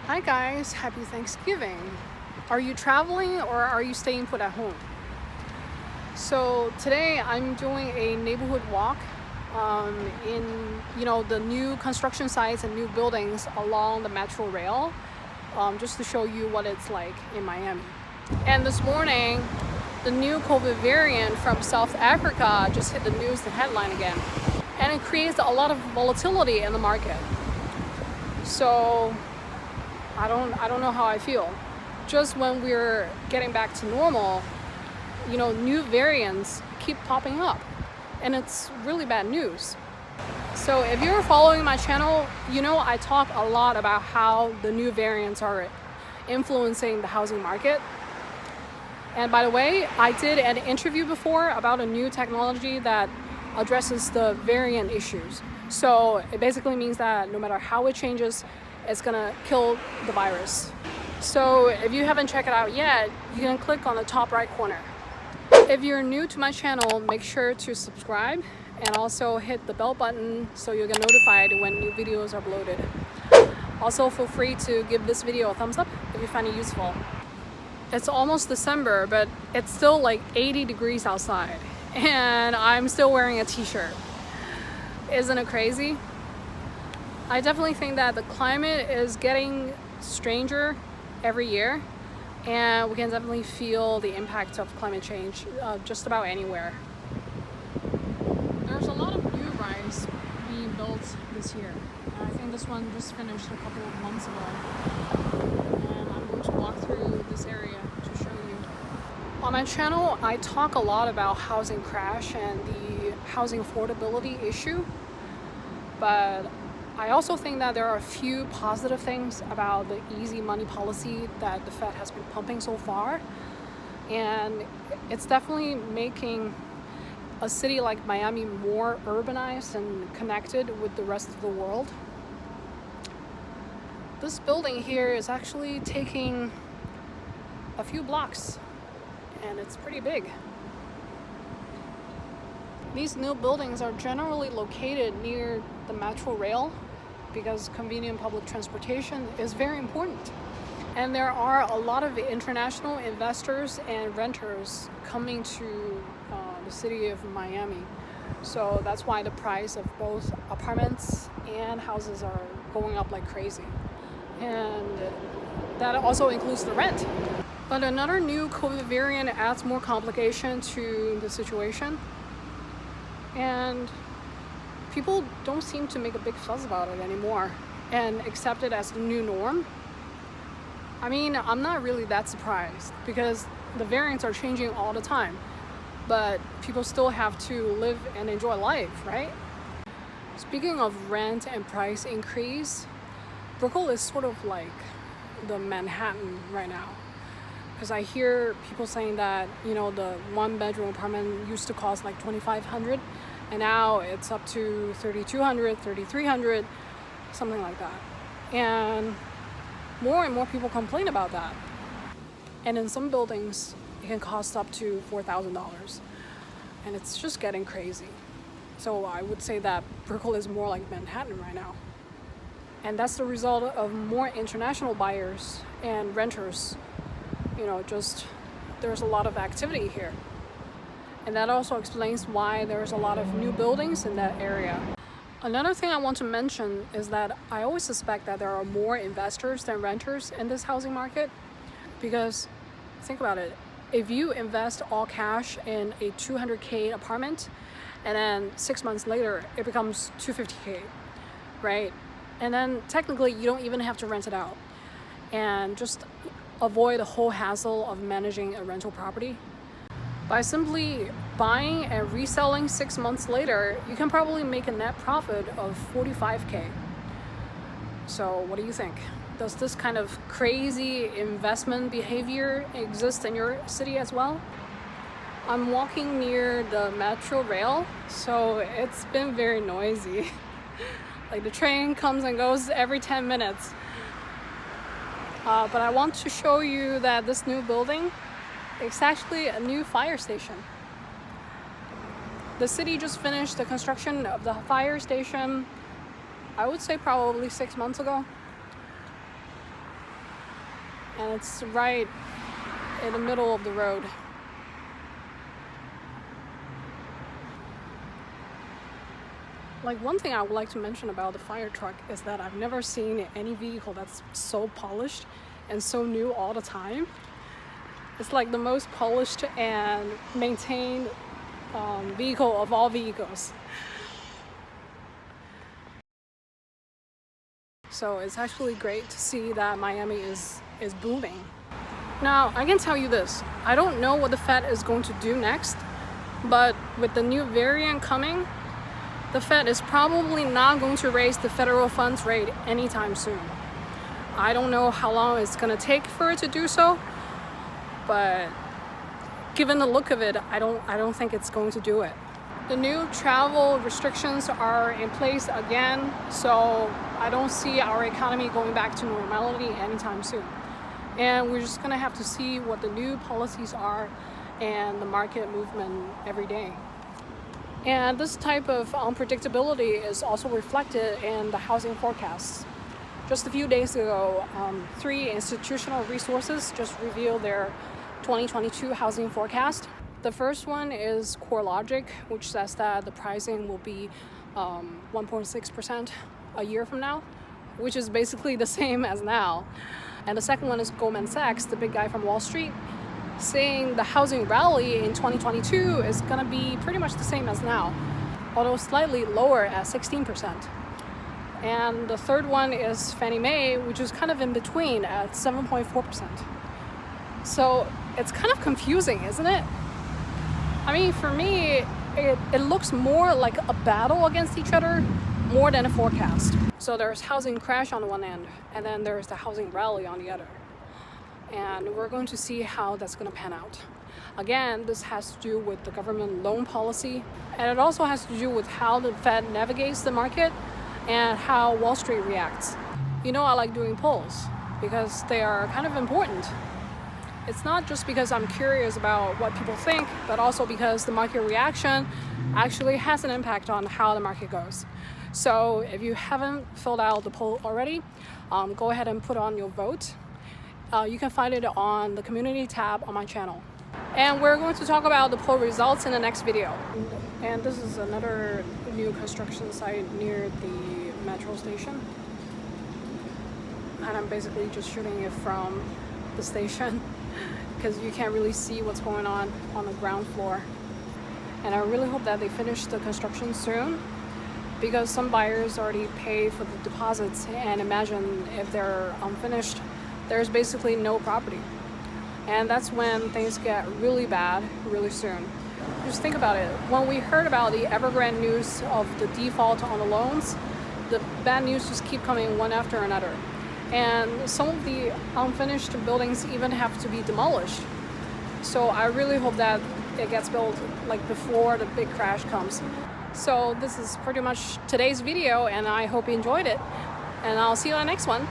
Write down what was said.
Hi guys, happy Thanksgiving. Are you traveling or are you staying put at home? So today I'm doing a neighborhood walk in the new construction sites and new buildings along the metrorail, just to show you what it's like in Miami. And this morning, the new COVID variant from South Africa just hit the news, the headline again, and it creates a lot of volatility in the market. So I don't know how I feel. Just when we're getting back to normal, new variants keep popping up, and it's really bad news. So if you're following my channel, I talk a lot about how the new variants are influencing the housing market. And by the way, I did an interview before about a new technology that addresses the variant issues. So it basically means that no matter how it changes, it's gonna kill the virus. So if you haven't checked it out yet, you can click on the top right corner. If you're new to my channel, make sure to subscribe and also hit the bell button so you'll get notified when new videos are uploaded. Also, feel free to give this video a thumbs up if you find it useful. It's almost December, but it's still like 80 degrees outside, and I'm still wearing a t-shirt. Isn't it crazy? I definitely think that the climate is getting stranger every year, and we can definitely feel the impact of climate change just about anywhere. There's a lot of new rides being built this year. I think this one just finished a couple of months ago, and I'm going to walk through this area to show you. On my channel, I talk a lot about housing crash and the housing affordability issue, but I also think that there are a few positive things about the easy money policy that the Fed has been pumping so far. And it's definitely making a city like Miami more urbanized and connected with the rest of the world. This building here is actually taking a few blocks, and it's pretty big. These new buildings are generally located near the metrorail because convenient public transportation is very important. And there are a lot of international investors and renters coming to the city of Miami. So that's why the price of both apartments and houses are going up like crazy. And that also includes the rent. But another new COVID variant adds more complication to the situation. And people don't seem to make a big fuss about it anymore and accept it as the new norm. I mean, I'm not really that surprised because the variants are changing all the time, but people still have to live and enjoy life, right? Speaking of rent and price increase, Brooklyn is sort of like the Manhattan right now. Because I hear people saying that, the one-bedroom apartment used to cost like $2,500, and now it's up to $3,200, $3,300, something like that. And more people complain about that. And in some buildings, it can cost up to $4,000. And it's just getting crazy. So I would say that Brooklyn is more like Manhattan right now. And that's the result of more international buyers and renters. There's a lot of activity here. And that also explains why there's a lot of new buildings in that area. Another thing I want to mention is that I always suspect that there are more investors than renters in this housing market. Because think about it, if you invest all cash in a $200K apartment and then 6 months later it becomes $250K, right? And then technically you don't even have to rent it out. And just avoid the whole hassle of managing a rental property. By simply buying and reselling 6 months later, you can probably make a net profit of $45K. So what do you think? Does this kind of crazy investment behavior exist in your city as well? I'm walking near the metrorail, so it's been very noisy. Like the train comes and goes every 10 minutes. But I want to show you that this new building is actually a new fire station. The city just finished the construction of the fire station, I would say probably 6 months ago. and it's right in the middle of the road. Like, one thing I would like to mention about the fire truck is that I've never seen any vehicle that's so polished and so new all the time. It's like the most polished and maintained vehicle of all vehicles. So it's actually great to see that Miami is booming. Now, I can tell you this, I don't know what the Fed is going to do next, but with the new variant coming, the Fed is probably not going to raise the federal funds rate anytime soon. I don't know how long it's going to take for it to do so, but given the look of it, I don't think it's going to do it. The new travel restrictions are in place again, so I don't see our economy going back to normality anytime soon. And we're just going to have to see what the new policies are and the market movement every day. And this type of unpredictability is also reflected in the housing forecasts. Just a few days ago, 3 institutional resources just revealed their 2022 housing forecast. The first one is CoreLogic, which says that the pricing will be 1.6% a year from now, which is basically the same as now. And the second one is Goldman Sachs, the big guy from Wall Street, saying the housing rally in 2022 is going to be pretty much the same as now, although slightly lower at 16%. And the third one is Fannie Mae, which is kind of in between at 7.4%. So it's kind of confusing, isn't it? I mean, for me, it looks more like a battle against each other more than a forecast. So there's housing crash on the one end, and then there's the housing rally on the other. And we're going to see how that's going to pan out. Again, this has to do with the government loan policy, and it also has to do with how the Fed navigates the market and how Wall Street reacts. You know, I like doing polls because they are kind of important. It's not just because I'm curious about what people think, but also because the market reaction actually has an impact on how the market goes. So if you haven't filled out the poll already, go ahead and put on your vote. You can find it on the community tab on my channel. And we're going to talk about the poll results in the next video. And this is another new construction site near the metro station. And I'm basically just shooting it from the station because you can't really see what's going on the ground floor. And I really hope that they finish the construction soon, because some buyers already pay for the deposits, and imagine if they're unfinished, there's basically no property. And that's when things get really bad really soon. Just think about it. When we heard about the Evergrande news of the default on the loans, the bad news just keep coming one after another. And some of the unfinished buildings even have to be demolished. So I really hope that it gets built like before the big crash comes. So this is pretty much today's video, and I hope you enjoyed it. And I'll see you on the next one.